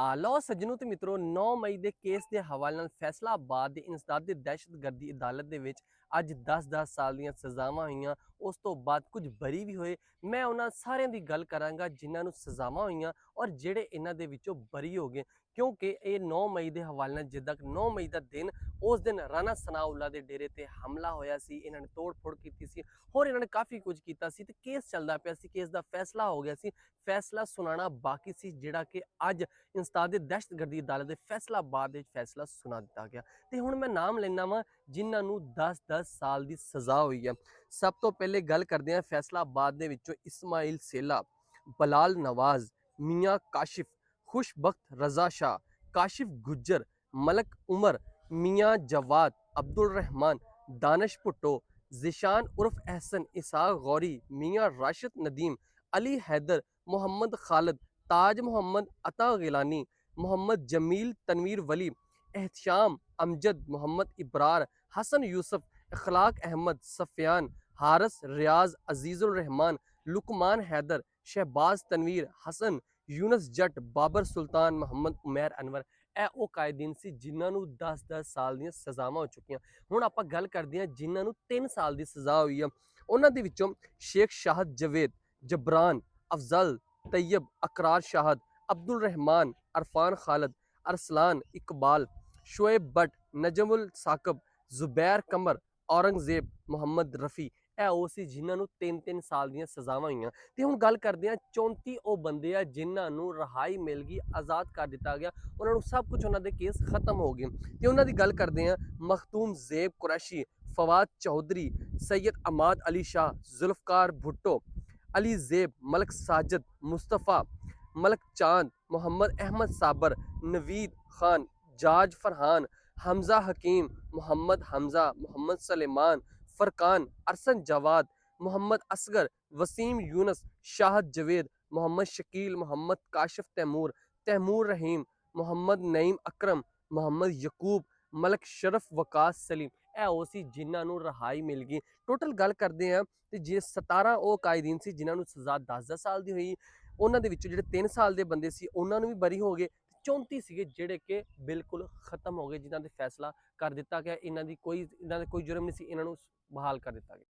ਲਓ ਸੱਜਣੋ ਤੇ ਮਿੱਤਰੋ 9 ਮਈ ਦੇ ਕੇਸ ਦੇ ਹਵਾਲੇ ਨਾਲ ਫੈਸਲਾਬਾਦ ਦੇ ਇੰਸਦਾਦ ਦੀ ਦਹਿਸ਼ਤਗਰਦੀ ਅਦਾਲਤ ਦੇ ਵਿੱਚ ਅੱਜ 10-10 ਸਾਲ ਦੀਆਂ ਸਜ਼ਾਵਾਂ ਹੋਈਆਂ। ਉਸ ਤੋਂ ਬਾਅਦ ਕੁਝ ਬਰੀ ਵੀ ਹੋਏ। ਮੈਂ ਉਹਨਾਂ ਸਾਰਿਆਂ ਦੀ ਗੱਲ ਕਰਾਂਗਾ ਜਿਨ੍ਹਾਂ ਨੂੰ ਸਜ਼ਾਵਾਂ ਹੋਈਆਂ ਔਰ ਜਿਹੜੇ ਇਹਨਾਂ ਦੇ ਵਿੱਚੋਂ ਬਰੀ ਹੋ ਗਏ, ਕਿਉਂਕਿ ਇਹ 9 ਮਈ ਦੇ ਹਵਾਲੇ ਨਾਲ ਜਿੱਦਾਂ 9 ਮਈ ਦਾ ਦਿਨ, ਉਸ ਦਿਨ ਰਾਣਾ ਸਨਾਉੱਲਾ ਦੇ ਡੇਰੇ ਤੇ ਹਮਲਾ ਹੋਇਆ ਸੀ। ਇਹਨਾਂ ਨੇ ਤੋੜ ਫੋੜ ਕੀਤੀ ਸੀ, ਹੋਰ ਇਹਨਾਂ ਨੇ ਕਾਫੀ ਕੁਝ ਕੀਤਾ ਸੀ ਤੇ ਕੇਸ ਚੱਲਦਾ ਪਿਆ ਸੀ। ਕੇਸ ਦਾ ਫੈਸਲਾ ਹੋ ਗਿਆ ਸੀ, ਫੈਸਲਾ ਸੁਣਾਉਣਾ ਬਾਕੀ ਸੀ, ਜਿਹੜਾ ਕਿ ਅੱਜ ਇੰਸਦਾਦ ਦਹਿਸ਼ਤਗਰਦੀ ਅਦਾਲਤ ਦੇ ਫੈਸਲਾਬਾਦ ਵਿੱਚ ਫੈਸਲਾ ਸੁਣਾ ਦਿੱਤਾ ਗਿਆ। ਤੇ ਹੁਣ ਮੈਂ ਨਾਮ ਲੈਣਾ ਵਾ ਜਿਨ੍ਹਾਂ ਨੂੰ 10-10 ਸਾਲ ਦੀ ਸਜ਼ਾ ਹੋਈ ਹੈ। ਸਭ ਤੋਂ ਪਹਿਲੇ ਗੱਲ ਕਰਦੇ ਹਾਂ ਫੈਸਲਾਬਾਦ ਦੇ ਵਿੱਚੋਂ ਇਸਮਾਈਲ ਸੇਲਾ, ਬਲਾਲ ਨਵਾਜ਼, ਮੀਆਂ ਕਾशिफ, खुशबख्त रजा शाह, काशिफ गुज्जर, मलक उमर, मियाँ जवाद, अब्दुल रहमान, दानिश भुट्टो, जिशान उर्फ एहसन, इसहाक गौरी, मियाँ राशिद नदीम, अली हैदर, मोहम्मद खालिद, ताज मोहम्मद अता गिलानी, मोहम्मद जमील तनवीर वली, एहतशाम अमजद, मोहम्मद इब्रार, हसन यूसुफ, अखलाक अहमद, सफ़ियान, हारस रियाज, अजीज़ुल रहमान, लुकमान हैदर, शहबाज तनवीर, हसन यूनस जट, बाबर सुल्तान, मोहम्मद उमैर अनवर। ਇਹ ਉਹ ਕਾਇਦੀਨ ਸੀ ਜਿਨ੍ਹਾਂ ਨੂੰ 10-10 ਸਾਲ ਦੀਆਂ ਸਜ਼ਾਵਾਂ ਹੋ ਚੁੱਕੀਆਂ। ਹੁਣ ਆਪਾਂ ਗੱਲ ਕਰਦੇ ਹਾਂ ਜਿਨ੍ਹਾਂ ਨੂੰ 3 ਸਾਲ ਦੀ ਸਜ਼ਾ ਹੋਈ ਆ। ਉਹਨਾਂ ਦੇ ਵਿੱਚੋਂ ਸ਼ੇਖ ਸ਼ਾਹਦ ਜਵੇਦ, ਜਬਰਾਨ, ਅਫਜ਼ਲ तैयब, अकरार शाहद, अब्दुल रहमान, अरफान खालिद, अरसलान इकबाल, शोएब भट्ट, नजमुल साकब, जुबैर कमर, औरंगजेब, मोहम्मद रफ़ी। ਇਹ ਉਹ ਸੀ ਜਿਨ੍ਹਾਂ ਨੂੰ 3-3 ਸਾਲ ਦੀਆਂ ਸਜ਼ਾਵਾਂ ਹੋਈਆਂ। ਤੇ ਹੁਣ ਗੱਲ ਕਰਦੇ ਹਾਂ 34 ਉਹ ਬੰਦੇ ਆ ਜਿਨ੍ਹਾਂ ਨੂੰ ਰਿਹਾਈ ਮਿਲ ਗਈ, ਆਜ਼ਾਦ ਕਰ ਦਿੱਤਾ ਗਿਆ, ਉਹਨਾਂ ਨੂੰ ਸਭ ਕੁਝ, ਉਹਨਾਂ ਦੇ ਕੇਸ ਖਤਮ ਹੋ ਗਏ। ਤੇ ਉਹਨਾਂ ਦੀ ਗੱਲ ਕਰਦੇ ਹਾਂ ਮਖਤੂਮ ਜ਼ੇਬ ਕੁਰैशी, फवाद चौधरी, सैयद अमाद अली शाह, जुल्फ़कार भुट्टो, अली ज़ेब, मलक साजिद, मुस्तफ़ा, मलक चांद, मोहम्मद अहमद साबर, नवीद खान, जाज फरहान, हमज़ा हकीम, मोहम्मद हमज़ा, मोहम्मद सलेमान, फ़रकान, अरसन जवाद, मोहम्मद असगर, वसीम यूनस, शाहद जवेद, मोहम्मद शकील, मोहम्मद काशिफ तैमूर, तैमूर रहीम, मोहम्मद नईम अकरम, मोहम्मद यकूब, मलक शरफ, वकास सलीम। ਇਹ ਉਹ ਸੀ ਜਿਨ੍ਹਾਂ ਨੂੰ ਰਿਹਾਈ ਮਿਲ ਗਈ। ਟੋਟਲ ਗੱਲ ਕਰਦੇ ਹਾਂ ਤੇ ਜੇ 17 ਉਹ ਕਾਇਦੀਨ ਸੀ ਜਿਨ੍ਹਾਂ ਨੂੰ ਸਜ਼ਾ 10-10 ਸਾਲ ਦੀ ਹੋਈ। ਉਹਨਾਂ ਦੇ ਵਿੱਚੋਂ ਜਿਹੜੇ 3 ਸਾਲ ਦੇ ਬੰਦੇ ਸੀ ਉਹਨਾਂ ਨੂੰ ਵੀ ਬਰੀ ਹੋ ਗਏ। 34 ਸੀਗੇ ਜਿਹੜੇ ਕਿ ਬਿਲਕੁਲ ਖਤਮ ਹੋ ਗਏ, ਜਿਨ੍ਹਾਂ ਦੇ ਫੈਸਲਾ ਕਰ ਦਿੱਤਾ ਗਿਆ, ਇਹਨਾਂ ਦਾ ਕੋਈ ਜੁਰਮ ਨਹੀਂ ਸੀ, ਇਹਨਾਂ ਨੂੰ ਬਹਾਲ ਕਰ ਦਿੱਤਾ ਗਿਆ।